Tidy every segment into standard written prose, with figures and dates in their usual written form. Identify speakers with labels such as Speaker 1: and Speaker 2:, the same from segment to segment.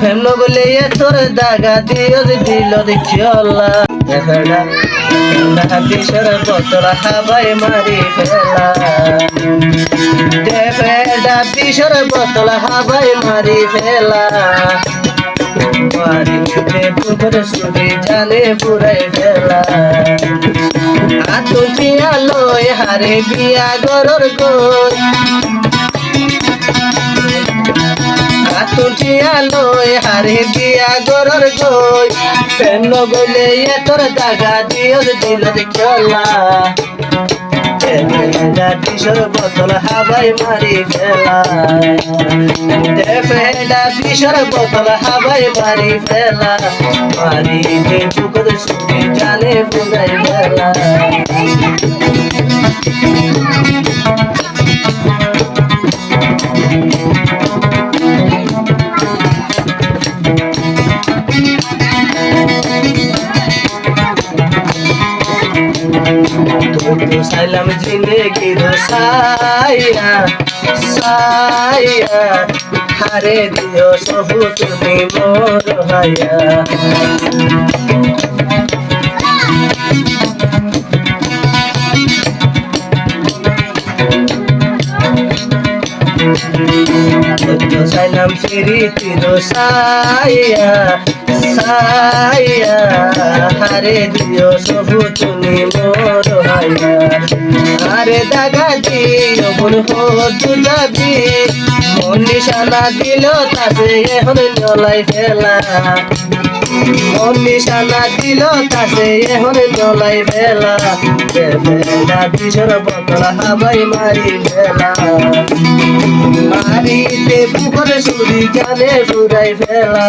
Speaker 1: প্রেম বলে তোর দাগা দিও দিল দেখিওলা বিষর বোতল হাবাই মারি ফেলা দেবেডা বিষর বোতল হাবাই মারি ফেলা মারিতে পুকুর সুরি জালে পুরাই ফেলা আতুটিয়া লই হারে বিয়া গরর গোর আতুটিয়া লই হারে বিয়া গরর গোর প্রেম গলে তোর দাগা দিও দিল দেখিওলা বিষর বোতল হাবাই মারি ফেলা দেবেডা বিষর বোতল হাবাই মারি ফেলা মারিতে পুকুর সুরি জালে পুরাই ফেলা तो साइलम जिंदगी रो साया साया हारे दियो सबु तुमी मोर हाया तो साइलम प्रीति रो साया साया हारे दियो सबु तुमी मोर हाया আরে দাগা দিও বল হো দুলাবি মন নিশানা দিল তাসে এখন জলাই ফেলা মন নিশানা দিল তাসে এখন জলাই ফেলা বেলা বিষর বোতল হাবাই মারি ফেলা মারিতে পুকুর সুরি জালে পুরাই ফেলা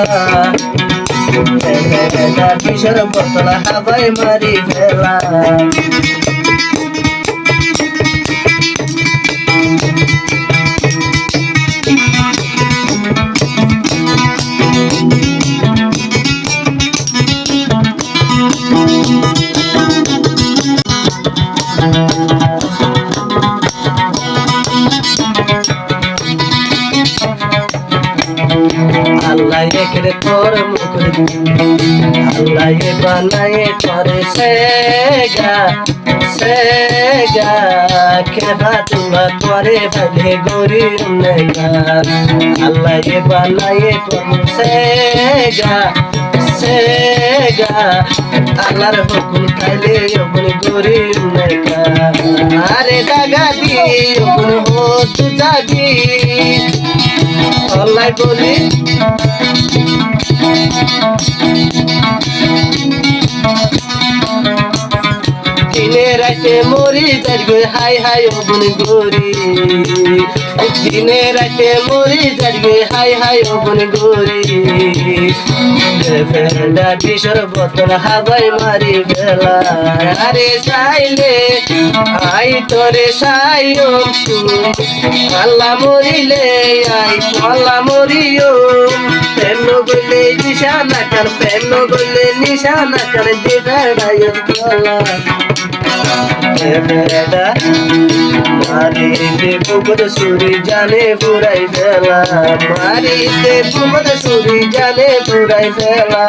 Speaker 1: বেলা বিষর বোতল হাবাই মারি ফেলা আল্লাহ একরে তোর মুখ আল্লাহ বানায়ে করে সেগা খেবা তুয়া তোরে ফলে গরি নেগা আল্লাহ বানায়ে তোর সেগা আল্লাহর হুকুম খাইলে ওপর গরি নেগা আরে দাগা দি ওপর হো তু জাগি আল্লাহ বলি দিনে রাতে মরি যাইবে হাই হাই ওবন গরি দিনে রাতে মরি যাইবে হাই হাই ওবন গরি ফেরডা বিষর বোতল হাবাই মারি ফেলা আরে চাইলে আই তোরে সাইও আল্লাহ মরিলে আই আল্লাহ মরিও প্রেম গলে নিশানা কর প্রেম গলে নিশানা কর দিদারায় তোলা ফেরডা মারিতে পুকুর সুরি জালে পুরাই ফেলা মারিতে পুকুর সুরি জালে পুরাই ফেলা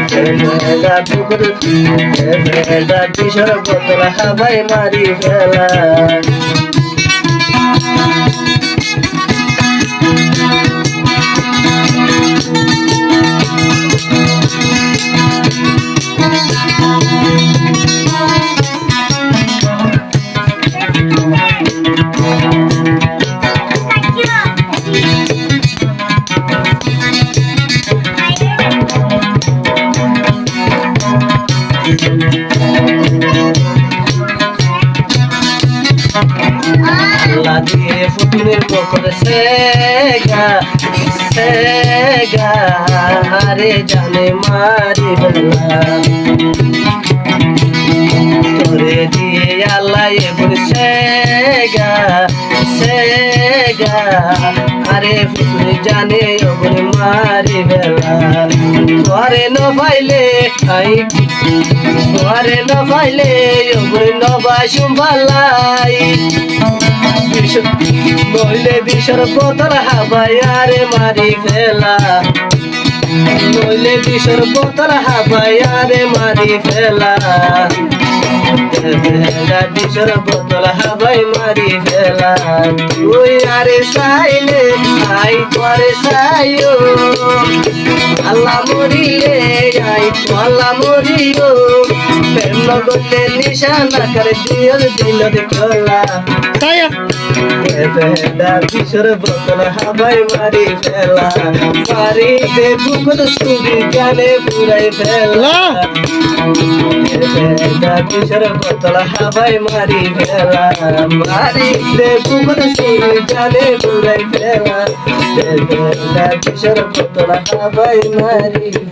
Speaker 1: ফেরডা পুকুর ফেরডা বিষর বোতল হাবাই মারি ফেলা আল্লাহ দিয়ে ফুটুনের পকর সেগা আরে জানে মারি বেলা তোরে দিয়ে আল্লাহ এবার সেগা আরে ফুটুন জানে ওপর মারি ফেলা তোরে ন পাইলে আই তোরে ন পাইলে নবাসুম পালাই নইলে বিষর বোতল হাবাই আরে মারি ফেলা নইলে বিষর বোতল হাবাই আরে মারি ফেলা বিষর বোতল হাবাই মারি ফেলা তুই আরে চাইলে আই পরে চাইও আল্লাহ মরিলে আই আল্লাহ মরিও প্রেম করলে নিশানা করে দিল দিল খোলা বিষর বোতল হাবাই মারি ফেলা মারি দে বুকুর সুরি জানে পুরাই ফেলা বিষর বোতল হাবাই মারি ফেলা মারি দে বুকুর সুরি জানে পুরাই ফেলা বিষর বোতল হাবাই মারি